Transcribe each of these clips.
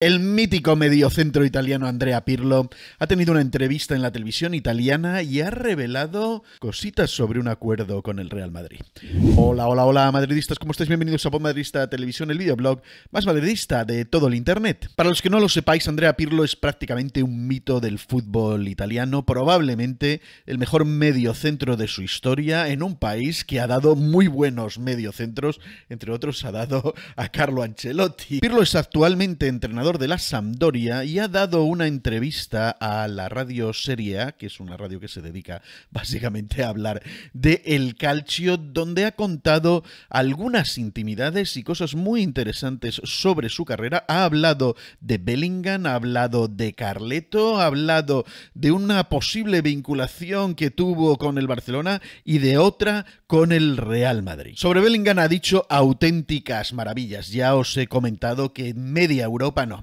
El mítico mediocentro italiano Andrea Pirlo ha tenido una entrevista en la televisión italiana y ha revelado cositas sobre un acuerdo con el Real Madrid. Hola, madridistas, ¿cómo estáis? Bienvenidos a Pod Madridista Televisión, el videoblog más madridista de todo el internet. Para los que no lo sepáis, Andrea Pirlo es prácticamente un mito del fútbol italiano, probablemente el mejor mediocentro de su historia, en un país que ha dado muy buenos mediocentros, entre otros ha dado a Carlo Ancelotti. Pirlo es actualmente entrenador de la Sampdoria y ha dado una entrevista a la radio Serie A, que es una radio que se dedica básicamente a hablar de el calcio, donde ha contado algunas intimidades y cosas muy interesantes sobre su carrera. Ha hablado de Bellingham, ha hablado de Carleto, ha hablado de una posible vinculación que tuvo con el Barcelona y de otra con el Real Madrid. Sobre Bellingham ha dicho auténticas maravillas. Ya os he comentado que media Europa no,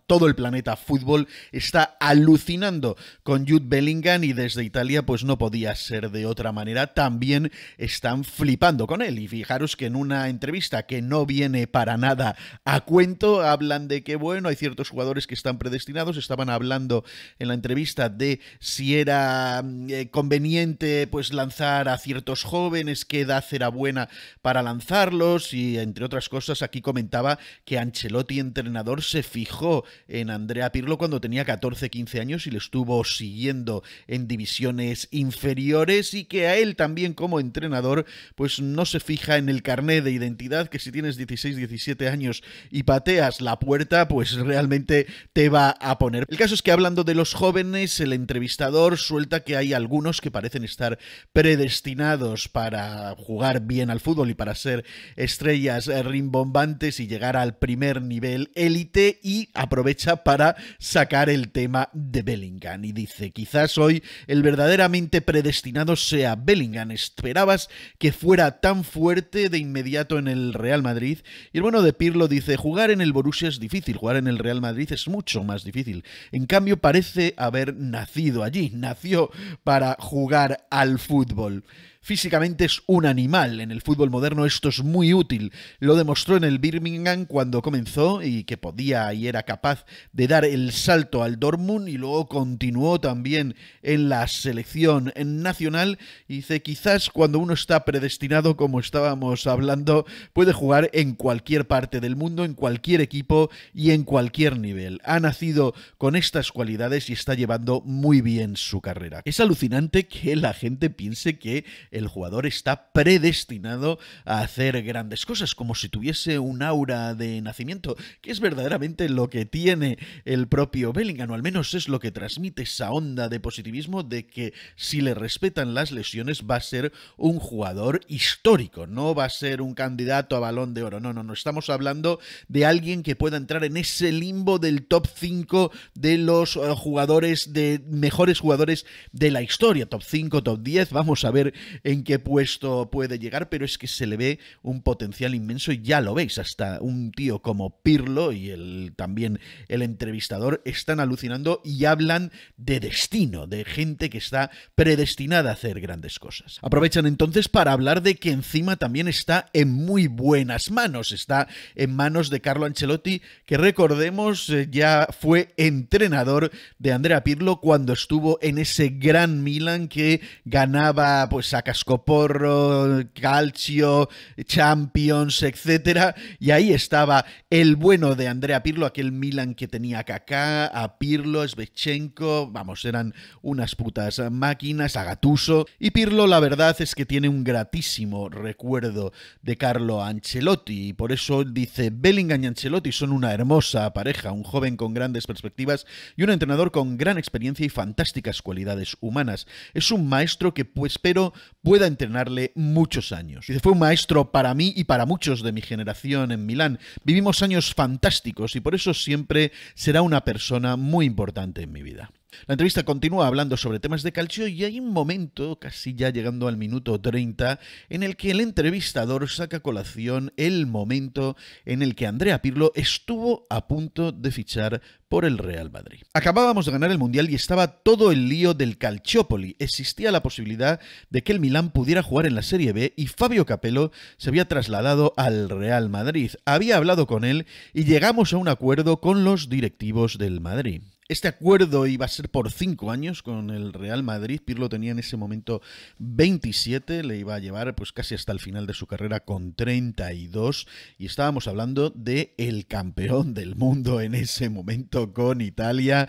todo el planeta fútbol está alucinando con Jude Bellingham y desde Italia pues no podía ser de otra manera, también están flipando con él. Y fijaros que en una entrevista que no viene para nada a cuento, hablan de que bueno, hay ciertos jugadores que están predestinados. Estaban hablando en la entrevista de si era conveniente pues lanzar a ciertos jóvenes, qué edad era buena para lanzarlos, y entre otras cosas aquí comentaba que Ancelotti, entrenador, se fijó en Andrea Pirlo cuando tenía 14-15 años y le estuvo siguiendo en divisiones inferiores, y que a él también como entrenador pues no se fija en el carné de identidad, que si tienes 16-17 años y pateas la puerta pues realmente te va a poner. El caso es que hablando de los jóvenes, el entrevistador suelta que hay algunos que parecen estar predestinados para jugar bien al fútbol y para ser estrellas rimbombantes y llegar al primer nivel élite, y aprovecha para sacar el tema de Bellingham y dice: quizás hoy el verdaderamente predestinado sea Bellingham. ¿Esperabas que fuera tan fuerte de inmediato en el Real Madrid? Y el bueno de Pirlo dice: jugar en el Borussia es difícil, jugar en el Real Madrid es mucho más difícil. En cambio parece haber nacido allí, nació para jugar al fútbol. Físicamente es un animal. En el fútbol moderno esto es muy útil. Lo demostró en el Birmingham cuando comenzó y que podía y era capaz de dar el salto al Dortmund, y luego continuó también en la selección nacional. Y dice: quizás cuando uno está predestinado, como estábamos hablando, puede jugar en cualquier parte del mundo, en cualquier equipo y en cualquier nivel. Ha nacido con estas cualidades y está llevando muy bien su carrera. Es alucinante que la gente piense que el jugador está predestinado a hacer grandes cosas, como si tuviese un aura de nacimiento, que es verdaderamente lo que tiene el propio Bellingham, o al menos es lo que transmite esa onda de positivismo de que si le respetan las lesiones va a ser un jugador histórico, no va a ser un candidato a Balón de Oro, no, estamos hablando de alguien que pueda entrar en ese limbo del top 5 de los jugadores, de mejores jugadores de la historia, top 5, top 10, vamos a ver en qué puesto puede llegar, pero es que se le ve un potencial inmenso y ya lo veis, hasta un tío como Pirlo y también el entrevistador están alucinando y hablan de destino, de gente que está predestinada a hacer grandes cosas. Aprovechan entonces para hablar de que encima también está en muy buenas manos, está en manos de Carlo Ancelotti, que recordemos ya fue entrenador de Andrea Pirlo cuando estuvo en ese gran Milan que ganaba pues a cascoporro, calcio, Champions, etcétera, y ahí estaba el bueno de Andrea Pirlo, aquel Milan que tenía a Kaká, a Pirlo, a Shevchenko, vamos, eran unas putas máquinas, a Gattuso. Y Pirlo, la verdad es que tiene un gratísimo recuerdo de Carlo Ancelotti, y por eso dice: Bellingham y Ancelotti son una hermosa pareja, un joven con grandes perspectivas y un entrenador con gran experiencia y fantásticas cualidades humanas. Es un maestro que pues espero pueda entrenarle muchos años. Dice: fue un maestro para mí y para muchos de mi generación en Milán. Vivimos años fantásticos y por eso siempre será una persona muy importante en mi vida. La entrevista continúa hablando sobre temas de calcio y hay un momento, casi ya llegando al minuto 30, en el que el entrevistador saca a colación el momento en el que Andrea Pirlo estuvo a punto de fichar por el Real Madrid. Acabábamos de ganar el Mundial y estaba todo el lío del Calciopoli. Existía la posibilidad de que el Milán pudiera jugar en la Serie B y Fabio Capello se había trasladado al Real Madrid. Había hablado con él y llegamos a un acuerdo con los directivos del Madrid. Este acuerdo iba a ser por 5 años con el Real Madrid. Pirlo tenía en ese momento 27, le iba a llevar pues casi hasta el final de su carrera con 32 y estábamos hablando de el campeón del mundo en ese momento con Italia,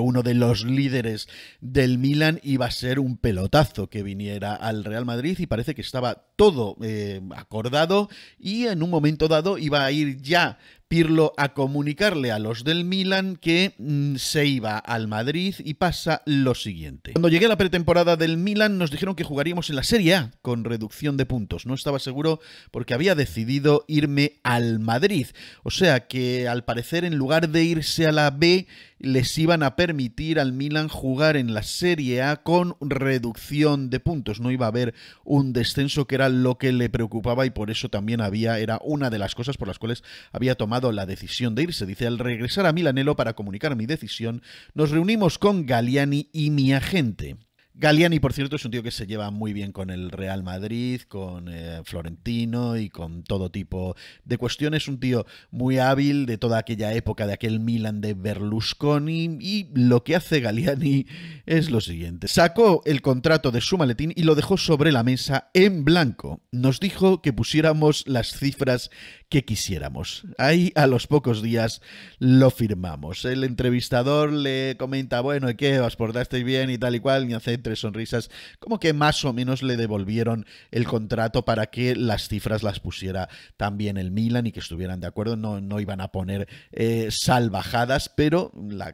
uno de los líderes del Milan. Iba a ser un pelotazo que viniera al Real Madrid y parece que estaba todo acordado y en un momento dado iba a ir ya Pirlo a comunicarle a los del Milan que se iba al Madrid y pasa lo siguiente. Cuando llegué a la pretemporada del Milan nos dijeron que jugaríamos en la Serie A con reducción de puntos. No estaba seguro porque había decidido irme al Madrid. O sea que al parecer en lugar de irse a la B les iban a permitir al Milan jugar en la Serie A con reducción de puntos. No iba a haber un descenso, que era lo que le preocupaba y por eso también era una de las cosas por las cuales había tomado la decisión de irse. Dice: al regresar a Milanello para comunicar mi decisión, nos reunimos con Galliani y mi agente. Galliani, por cierto, es un tío que se lleva muy bien con el Real Madrid, con Florentino y con todo tipo de cuestiones. Un tío muy hábil de toda aquella época, de aquel Milan de Berlusconi. Y lo que hace Galliani es lo siguiente: sacó el contrato de su maletín y lo dejó sobre la mesa en blanco. Nos dijo que pusiéramos las cifras que quisiéramos. Ahí a los pocos días lo firmamos. El entrevistador le comenta: bueno, ¿y qué? ¿Os portasteis bien y tal y cual? Y hace 3 sonrisas, como que más o menos le devolvieron el contrato para que las cifras las pusiera también el Milan y que estuvieran de acuerdo. No iban a poner salvajadas, pero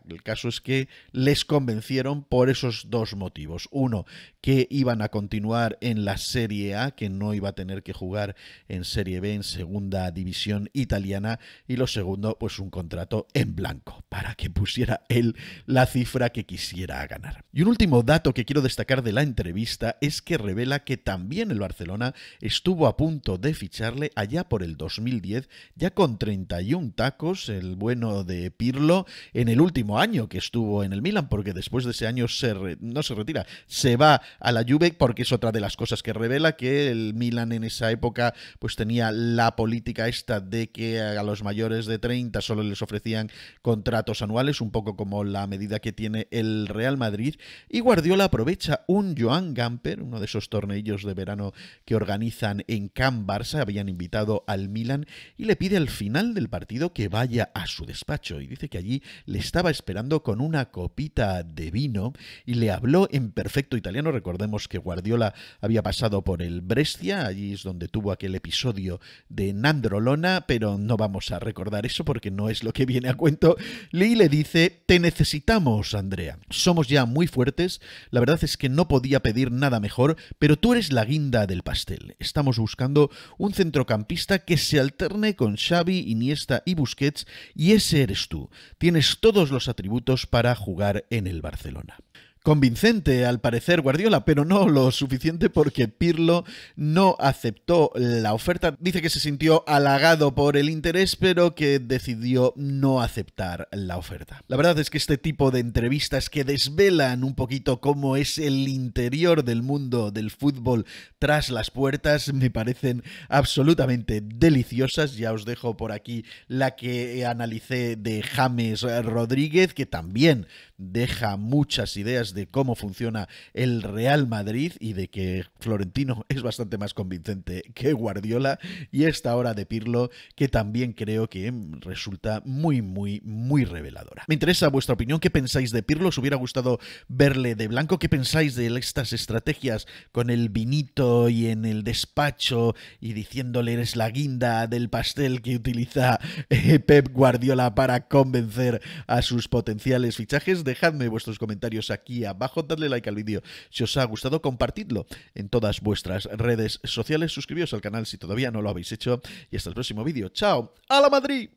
el caso es que les convencieron por esos dos motivos. Uno, que iban a continuar en la Serie A, que no iba a tener que jugar en Serie B, en segunda división italiana, y lo segundo, pues un contrato en blanco para que pusiera él la cifra que quisiera ganar. Y un último dato que quiero destacar de la entrevista es que revela que también el Barcelona estuvo a punto de ficharle allá por el 2010, ya con 31 tacos, el bueno de Pirlo, en el último año que estuvo en el Milan, porque después de ese año no se retira, se va a la Juve, porque es otra de las cosas que revela, que el Milan en esa época pues tenía la política esta de que a los mayores de 30 solo les ofrecían contratos anuales, un poco como la medida que tiene el Real Madrid, y Guardiola aprovecha un Joan Gamper, uno de esos torneillos de verano que organizan en Can Barça. Habían invitado al Milan y le pide al final del partido que vaya a su despacho y dice que allí le estaba esperando con una copita de vino y le habló en perfecto italiano. Recordemos que Guardiola había pasado por el Brescia, allí es donde tuvo aquel episodio de Nandrolona, pero no vamos a recordar eso porque no es lo que viene a cuento. Y le dice: te necesitamos, Andrea, somos ya muy fuertes, la verdad es que no podía pedir nada mejor, pero tú eres la guinda del pastel. Estamos buscando un centrocampista que se alterne con Xavi, Iniesta y Busquets, y ese eres tú. Tienes todos los atributos para jugar en el Barcelona. Convincente, al parecer, Guardiola, pero no lo suficiente porque Pirlo no aceptó la oferta. Dice que se sintió halagado por el interés, pero que decidió no aceptar la oferta. La verdad es que este tipo de entrevistas que desvelan un poquito cómo es el interior del mundo del fútbol tras las puertas me parecen absolutamente deliciosas. Ya os dejo por aquí la que analicé de James Rodríguez, que también deja muchas ideas de cómo funciona el Real Madrid y de que Florentino es bastante más convincente que Guardiola, y esta hora de Pirlo que también creo que resulta muy reveladora. Me interesa vuestra opinión. ¿Qué pensáis de Pirlo? ¿Os hubiera gustado verle de blanco? ¿Qué pensáis de estas estrategias con el vinito y en el despacho y diciéndole eres la guinda del pastel que utiliza Pep Guardiola para convencer a sus potenciales fichajes? Dejadme vuestros comentarios aquí abajo, dadle like al vídeo si os ha gustado, compartidlo en todas vuestras redes sociales, suscribíos al canal si todavía no lo habéis hecho y hasta el próximo vídeo. ¡Chao! ¡A la Madrid!